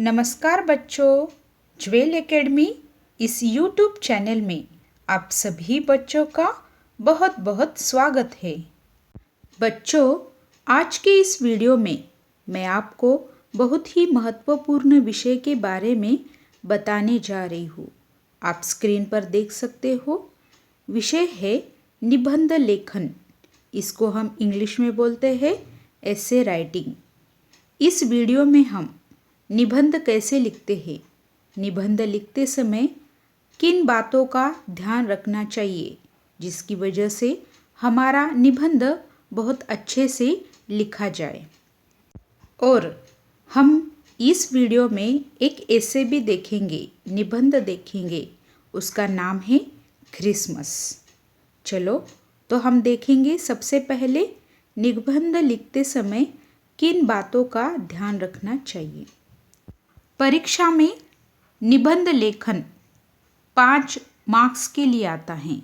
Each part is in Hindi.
नमस्कार बच्चों, ज्वेल एकेडमी इस YouTube चैनल में आप सभी बच्चों का बहुत बहुत स्वागत है। बच्चों, आज के इस वीडियो में मैं आपको बहुत ही महत्वपूर्ण विषय के बारे में बताने जा रही हूँ। आप स्क्रीन पर देख सकते हो। विषय है निबंध लेखन। इसको हम इंग्लिश में बोलते हैं एसे राइटिंग। इस वीडियो में हम निबंध कैसे लिखते हैं, निबंध लिखते समय किन बातों का ध्यान रखना चाहिए जिसकी वजह से हमारा निबंध बहुत अच्छे से लिखा जाए। और हम इस वीडियो में एक ऐसे भी देखेंगे, निबंध देखेंगे, उसका नाम है क्रिसमस। चलो तो हम देखेंगे सबसे पहले निबंध लिखते समय किन बातों का ध्यान रखना चाहिए। परीक्षा में निबंध लेखन 5 मार्क्स के लिए आता है।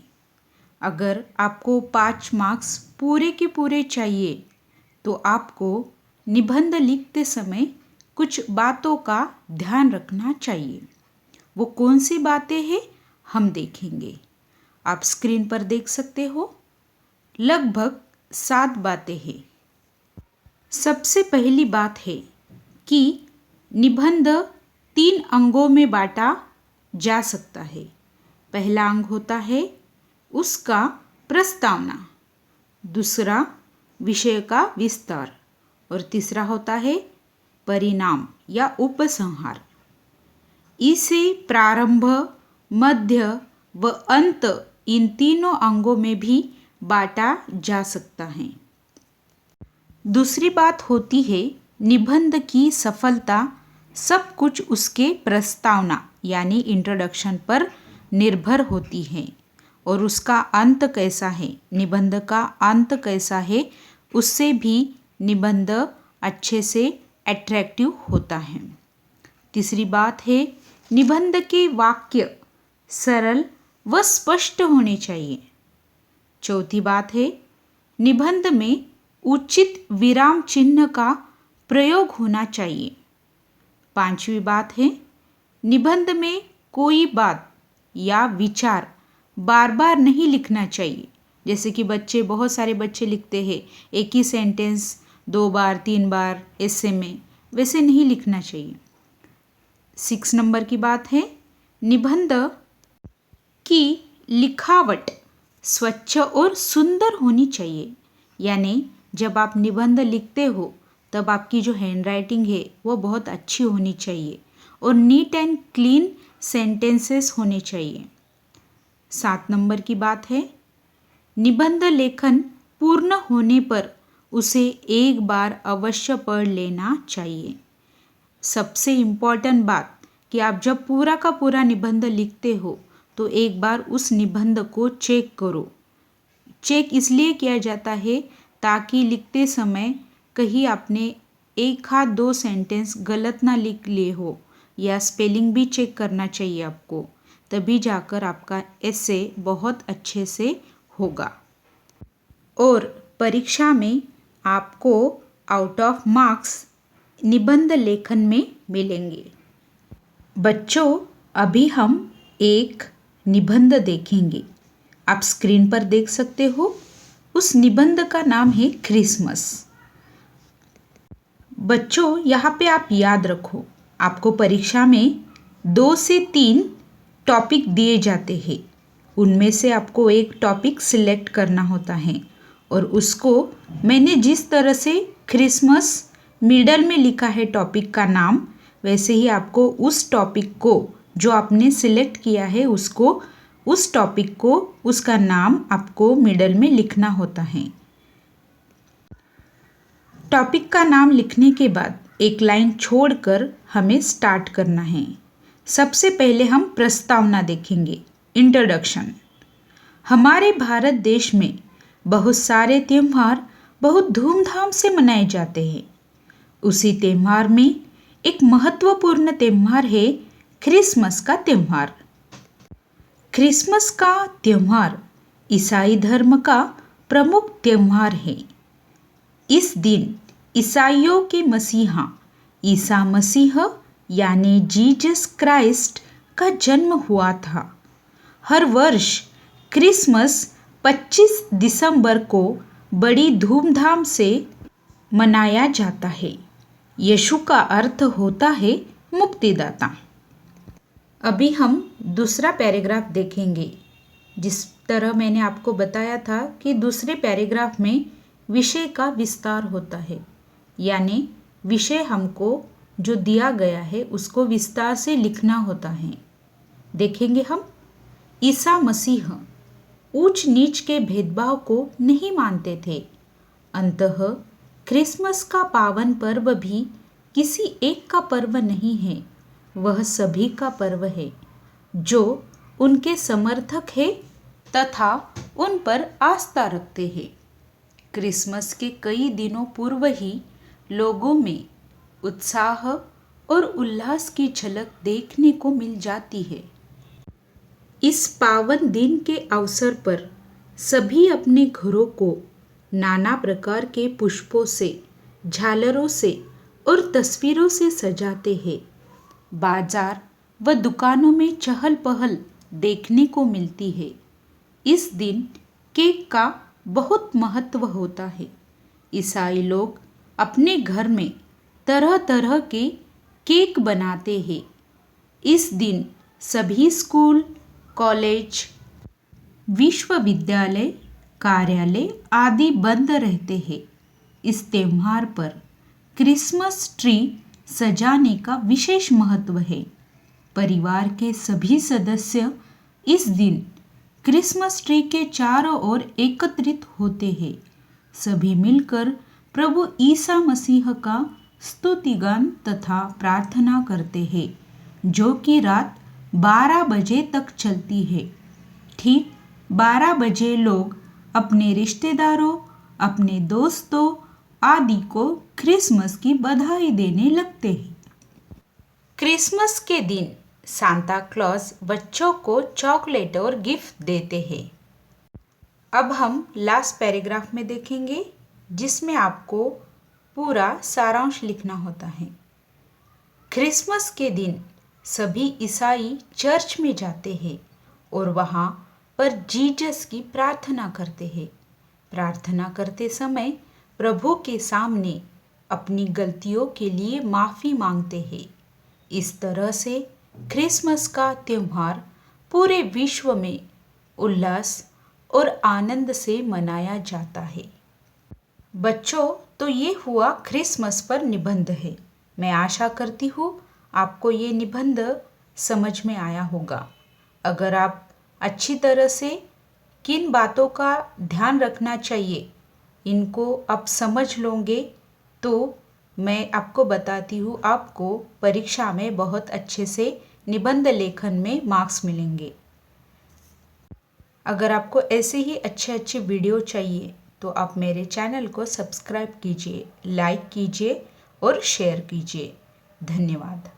अगर आपको 5 मार्क्स पूरे के पूरे चाहिए तो आपको निबंध लिखते समय कुछ बातों का ध्यान रखना चाहिए। वो कौन सी बातें हैं हम देखेंगे। आप स्क्रीन पर देख सकते हो, लगभग 7 बातें हैं। सबसे पहली बात है कि निबंध 3 अंगों में बांटा जा सकता है। पहला अंग होता है उसका प्रस्तावना, दूसरा विषय का विस्तार और तीसरा होता है परिणाम या उपसंहार। इसे प्रारंभ, मध्य व अंत इन तीनों अंगों में भी बांटा जा सकता है। दूसरी बात होती है निबंध की सफलता सब कुछ उसके प्रस्तावना यानी इंट्रोडक्शन पर निर्भर होती है और उसका अंत कैसा है, निबंध का अंत कैसा है, उससे भी निबंध अच्छे से अट्रैक्टिव होता है। तीसरी बात है निबंध के वाक्य सरल व स्पष्ट होने चाहिए। चौथी बात है निबंध में उचित विराम चिन्ह का प्रयोग होना चाहिए। पांचवी बात है निबंध में कोई बात या विचार बार बार नहीं लिखना चाहिए। जैसे कि बहुत सारे बच्चे लिखते हैं एक ही सेंटेंस 2 बार 3 बार ऐसे में, वैसे नहीं लिखना चाहिए। 6 नंबर की बात है निबंध की लिखावट स्वच्छ और सुंदर होनी चाहिए। यानी जब आप निबंध लिखते हो तब आपकी जो हैंड राइटिंग है वो बहुत अच्छी होनी चाहिए और नीट एंड क्लीन सेंटेंसेस होने चाहिए। 7 नंबर की बात है निबंध लेखन पूर्ण होने पर उसे एक बार अवश्य पढ़ लेना चाहिए। सबसे इम्पॉर्टेंट बात कि आप जब पूरा का पूरा निबंध लिखते हो तो एक बार उस निबंध को चेक करो। चेक इसलिए किया जाता है ताकि लिखते समय कहीं आपने 1 या 2 सेंटेंस गलत ना लिख लिए हो, या स्पेलिंग भी चेक करना चाहिए आपको, तभी जाकर आपका ऐसे बहुत अच्छे से होगा और परीक्षा में आपको आउट ऑफ मार्क्स निबंध लेखन में मिलेंगे। बच्चों, अभी हम एक निबंध देखेंगे। आप स्क्रीन पर देख सकते हो। उस निबंध का नाम है क्रिसमस। बच्चों, यहाँ पे आप याद रखो, आपको परीक्षा में 2 से 3 टॉपिक दिए जाते हैं। उनमें से आपको एक टॉपिक सिलेक्ट करना होता है और उसको मैंने जिस तरह से क्रिसमस मिडल में लिखा है टॉपिक का नाम, वैसे ही आपको उस टॉपिक को जो आपने सिलेक्ट किया है उस टॉपिक को उसका नाम आपको मिडल में लिखना होता है। टॉपिक का नाम लिखने के बाद एक लाइन छोड़कर हमें स्टार्ट करना है। सबसे पहले हम प्रस्तावना देखेंगे, इंट्रोडक्शन। हमारे भारत देश में बहुत सारे त्यौहार बहुत धूमधाम से मनाए जाते हैं। उसी त्यौहार में एक महत्वपूर्ण त्यौहार है क्रिसमस का त्यौहार। क्रिसमस का त्यौहार ईसाई धर्म का प्रमुख त्यौहार है। इस दिन ईसाइयों के मसीहा ईसा मसीह यानी जीसस क्राइस्ट का जन्म हुआ था। हर वर्ष क्रिसमस 25 दिसंबर को बड़ी धूमधाम से मनाया जाता है। यीशु का अर्थ होता है मुक्तिदाता। अभी हम दूसरा पैराग्राफ देखेंगे। जिस तरह मैंने आपको बताया था कि दूसरे पैराग्राफ में विषय का विस्तार होता है, यानी विषय हमको जो दिया गया है उसको विस्तार से लिखना होता है। देखेंगे हम, ईसा मसीह ऊंच नीच के भेदभाव को नहीं मानते थे। अंततः क्रिसमस का पावन पर्व भी किसी एक का पर्व नहीं है, वह सभी का पर्व है जो उनके समर्थक है तथा उन पर आस्था रखते हैं। क्रिसमस के कई दिनों पूर्व ही लोगों में उत्साह और उल्लास की झलक देखने को मिल जाती है। इस पावन दिन के अवसर पर सभी अपने घरों को नाना प्रकार के पुष्पों से, झालरों से और तस्वीरों से सजाते हैं। बाजार व दुकानों में चहल पहल देखने को मिलती है। इस दिन केक का बहुत महत्व होता है। ईसाई लोग अपने घर में तरह तरह के केक बनाते हैं। इस दिन सभी स्कूल, कॉलेज, विश्वविद्यालय, कार्यालय आदि बंद रहते हैं। इस त्योहार पर क्रिसमस ट्री सजाने का विशेष महत्व है। परिवार के सभी सदस्य इस दिन क्रिसमस ट्री के चारों ओर एकत्रित होते हैं। सभी मिलकर प्रभु ईसा मसीह का स्तुतिगान तथा प्रार्थना करते हैं, जो कि रात 12 बजे तक चलती है। ठीक 12 बजे लोग अपने रिश्तेदारों, अपने दोस्तों आदि को क्रिसमस की बधाई देने लगते हैं। क्रिसमस के दिन सांता क्लॉज बच्चों को चॉकलेट और गिफ्ट देते हैं। अब हम लास्ट पैराग्राफ में देखेंगे, जिसमें आपको पूरा सारांश लिखना होता है। क्रिसमस के दिन सभी ईसाई चर्च में जाते हैं और वहाँ पर जीसस की प्रार्थना करते हैं। प्रार्थना करते समय प्रभु के सामने अपनी गलतियों के लिए माफ़ी मांगते हैं। इस तरह से क्रिसमस का त्यौहार पूरे विश्व में उल्लास और आनंद से मनाया जाता है। बच्चों, तो ये हुआ क्रिसमस पर निबंध है। मैं आशा करती हूँ आपको ये निबंध समझ में आया होगा। अगर आप अच्छी तरह से किन बातों का ध्यान रखना चाहिए इनको आप समझ लोगे तो मैं आपको बताती हूँ, आपको परीक्षा में बहुत अच्छे से निबंध लेखन में मार्क्स मिलेंगे। अगर आपको ऐसे ही अच्छे वीडियो चाहिए तो आप मेरे चैनल को सब्सक्राइब कीजिए, लाइक कीजिए और शेयर कीजिए। धन्यवाद।